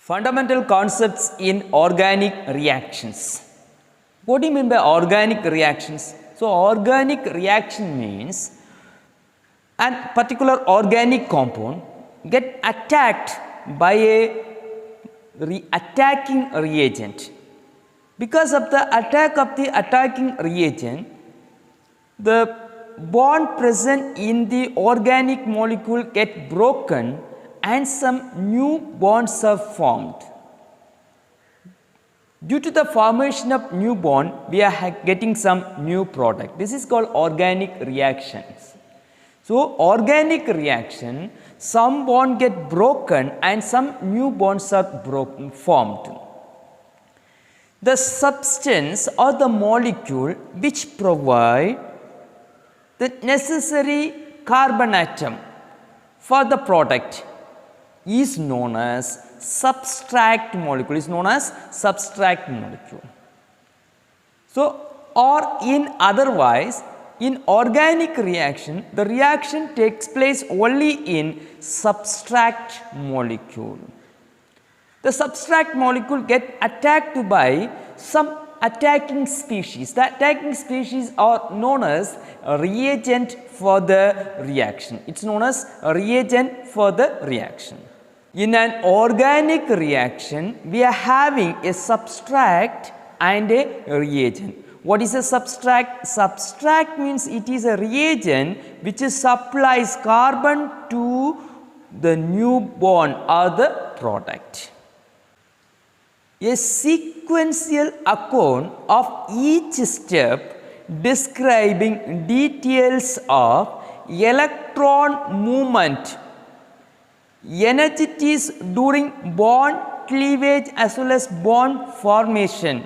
Fundamental concepts in organic reactions. What do you mean by organic reactions? So, organic reaction means a particular organic compound get attacked by a attacking reagent. Because of the attack of the attacking reagent, the bond present in the organic molecule get broken and some new bonds are formed. Due to the formation of new bond, we are getting some new product. This is called organic reactions. So, organic reaction, some bond get broken and some new bonds are formed. The substance or the molecule which provide the necessary carbon atom for the product is known as substrate molecule, So, or in otherwise, in organic reaction, the reaction takes place only in substrate molecule. The substrate molecule get attacked by some attacking species. The attacking species are known as a reagent for the reaction. It is known as a reagent for the reaction. In an organic reaction, we are having a substrate and a reagent. What is a substrate? Substrate means it is a reagent which supplies carbon to the new bond or the product. A sequential account of each step describing details of electron movement, energies during bond cleavage as well as bond formation,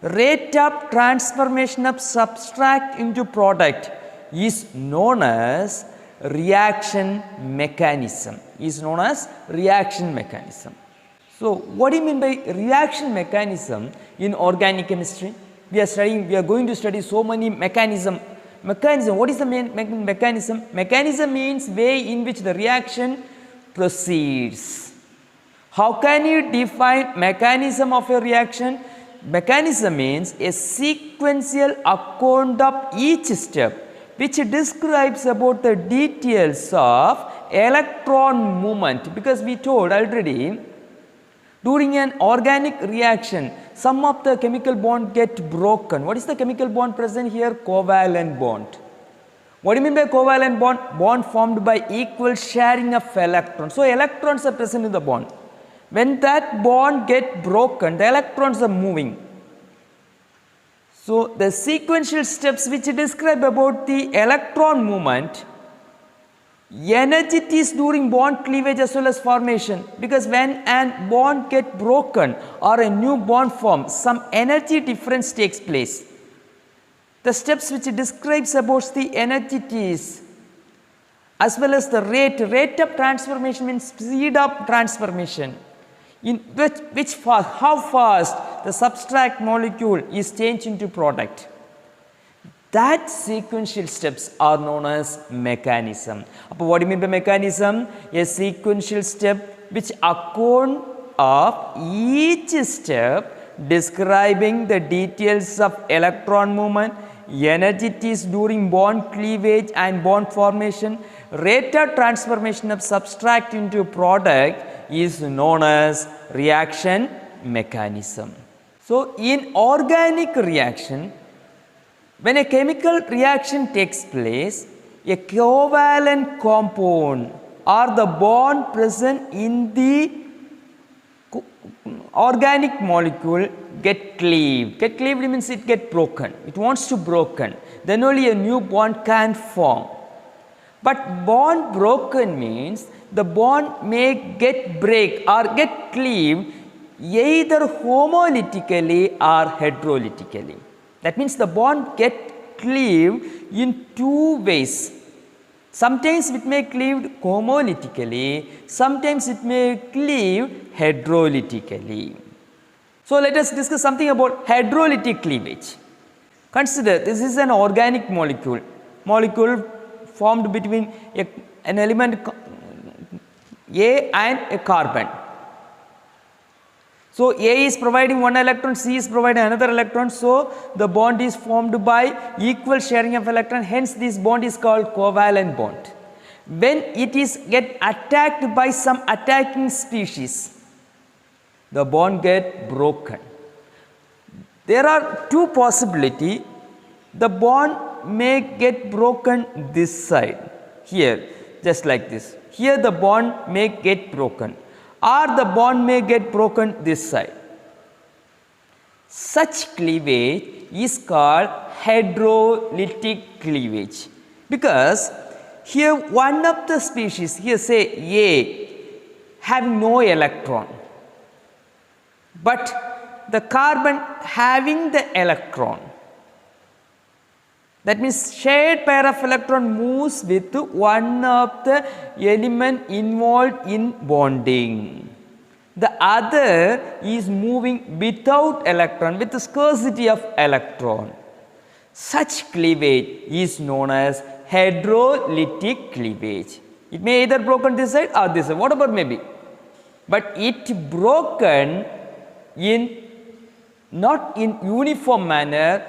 rate of transformation of substrate into product is known as reaction mechanism. So, what do you mean by reaction mechanism in organic chemistry? We are going to study so many mechanism. What is the main mechanism? Mechanism means way in which the reaction proceeds. How can you define mechanism of a reaction? Mechanism means a sequential account of each step which describes about the details of electron movement, because we told already during an organic reaction some of the chemical bond get broken. What is the chemical bond present here? Covalent bond. What do you mean by covalent bond? Bond formed by equal sharing of electrons. So, electrons are present in the bond. When that bond get broken, the electrons are moving. So, the sequential steps which describe about the electron movement, energies during bond cleavage as well as formation, because when an bond get broken or a new bond forms, some energy difference takes place. The steps which describes about the energies as well as the rate of transformation means speed of transformation, in how fast the substrate molecule is changed into product. That sequential steps are known as mechanism. What do you mean by mechanism? A sequential step which account of each step describing the details of electron movement, energies during bond cleavage and bond formation, rate of transformation of substrate into product is known as reaction mechanism. So, in organic reaction, when a chemical reaction takes place, a covalent compound or the bond present in the organic molecule get cleaved. Get cleaved means it get broken. It wants to broken. Then only a new bond can form. But bond broken means the bond may get break or get cleaved either homolytically or heterolytically. That means the bond get cleaved in two ways. Sometimes it may cleave homolytically, sometimes it may cleave heterolytically. So, let us discuss something about heterolytic cleavage. Consider this is an organic molecule formed between an element A and a carbon. So, A is providing one electron, C is providing another electron. So, the bond is formed by equal sharing of electron, hence this bond is called covalent bond. When it is get attacked by some attacking species, the bond get broken. There are two possibilities. The bond may get broken this side, here, just like this. Here the bond may get broken, or the bond may get broken this side. Such cleavage is called hydrolytic cleavage, because here one of the species, here say A, having no electron, but the carbon having the electron. That means shared pair of electron moves with one of the element involved in bonding. The other is moving without electron, with the scarcity of electron. Such cleavage is known as hydrolytic cleavage. It may either broken this side or this side, whatever may be, but it broken in not in uniform manner,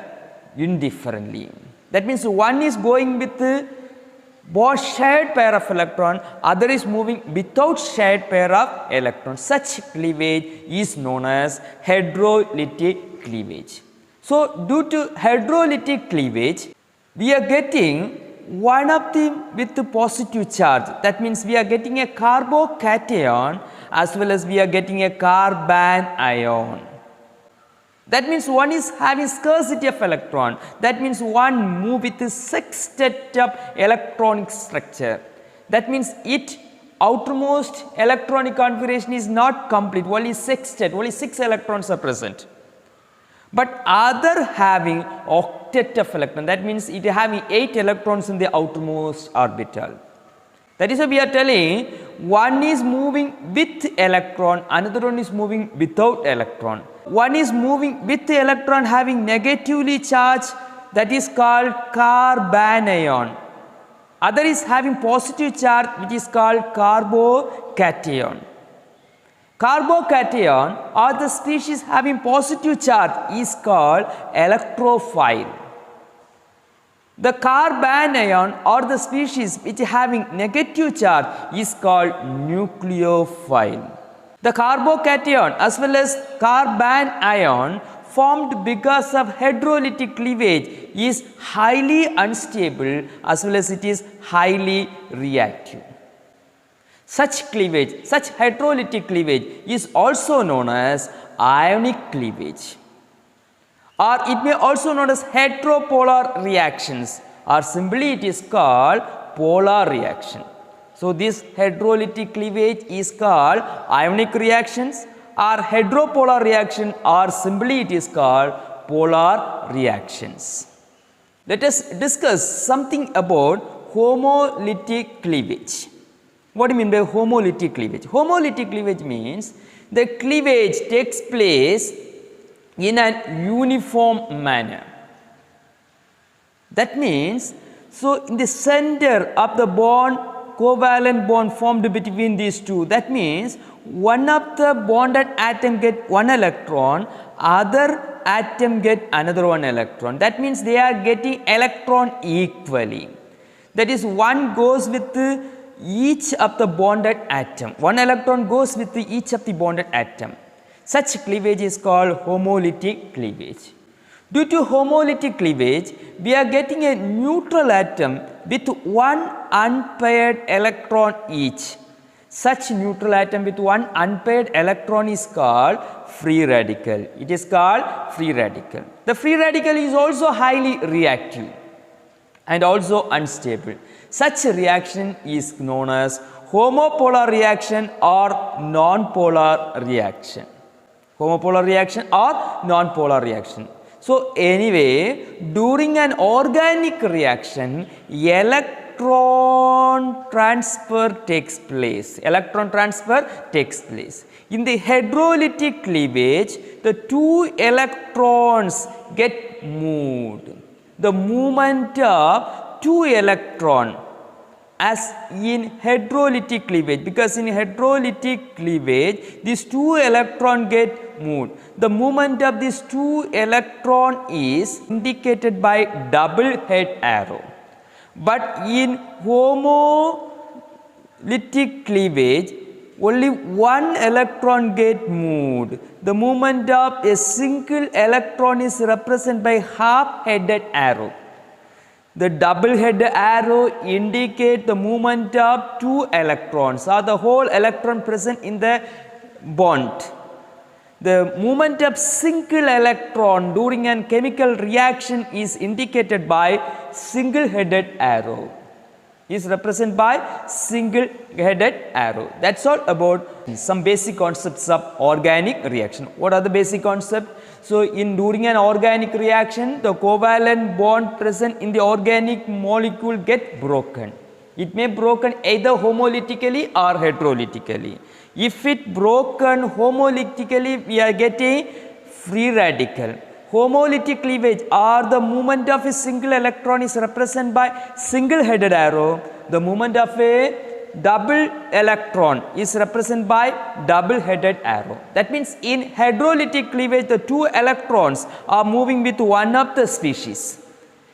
indifferently. That means one is going with both shared pair of electron, other is moving without shared pair of electrons. Such cleavage is known as hydrolytic cleavage. So, due to hydrolytic cleavage, we are getting one of them with the positive charge. That means we are getting a carbocation as well as we are getting a carbon ion. That means one is having scarcity of electron. That means one move with the sextet of electronic structure. That means it outermost electronic configuration is not complete, only sextet, only 6 electrons are present. But other having octet of electron, that means it having 8 electrons in the outermost orbital. That is why we are telling one is moving with electron, another one is moving without electron. One is moving with the electron having negatively charged, that is called carbanion. Other is having positive charge, which is called carbocation. Carbocation or the species having positive charge is called electrophile. The carbanion or the species which having negative charge is called nucleophile. The carbocation as well as carbon ion formed because of hydrolytic cleavage is highly unstable as well as it is highly reactive. Such cleavage, such hydrolytic cleavage is also known as ionic cleavage, or it may also known as heteropolar reactions, or simply it is called polar reaction. So, this hydrolytic cleavage is called ionic reactions or heteropolar reaction, or simply it is called polar reactions. Let us discuss something about homolytic cleavage. What do you mean by homolytic cleavage? Homolytic cleavage means the cleavage takes place in an uniform manner. That means, so in the center of the bond, covalent bond formed between these two, that means one of the bonded atom get one electron, other atom get another one electron. That means they are getting electron equally. That is, one goes with each of the bonded atom, one electron goes with each of the bonded atom. Such cleavage is called homolytic cleavage. Due to homolytic cleavage, we are getting a neutral atom with one unpaired electron each. Such neutral atom with one unpaired electron is called free radical. It is called free radical. The free radical is also highly reactive and also unstable. Such a reaction is known as homopolar reaction or non-polar reaction. Homopolar reaction or non-polar reaction. So, anyway, during an organic reaction, electron transfer takes place. Electron transfer takes place. In the hydrolytic cleavage, the two electrons get moved. The movement of two electrons as in hydrolytic cleavage, because in hydrolytic cleavage, these two electrons get moved. The movement of these two electron is indicated by double head arrow. But in homolytic cleavage, only one electron get moved. The movement of a single electron is represented by half-headed arrow. The double-headed arrow indicate the movement of two electrons or the whole electron present in the bond. The movement of single electron during a chemical reaction is indicated by single-headed arrow. Is represented by single-headed arrow. That's all about some basic concepts of organic reaction. What are the basic concepts? So, during an organic reaction, the covalent bond present in the organic molecule get broken. It may broken either homolytically or heterolytically. If it broken homolytically, we are getting free radical. Homolytic cleavage or the movement of a single electron is represented by single-headed arrow. The movement of a double electron is represented by double-headed arrow. That means in hydrolytic cleavage, the two electrons are moving with one of the species.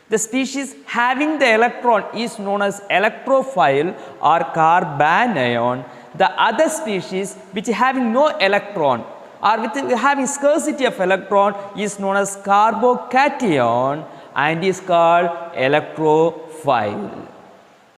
The species having the electron is known as electrophile or carbanion. The other species which having no electron or with having scarcity of electron is known as carbocation and is called electrophile.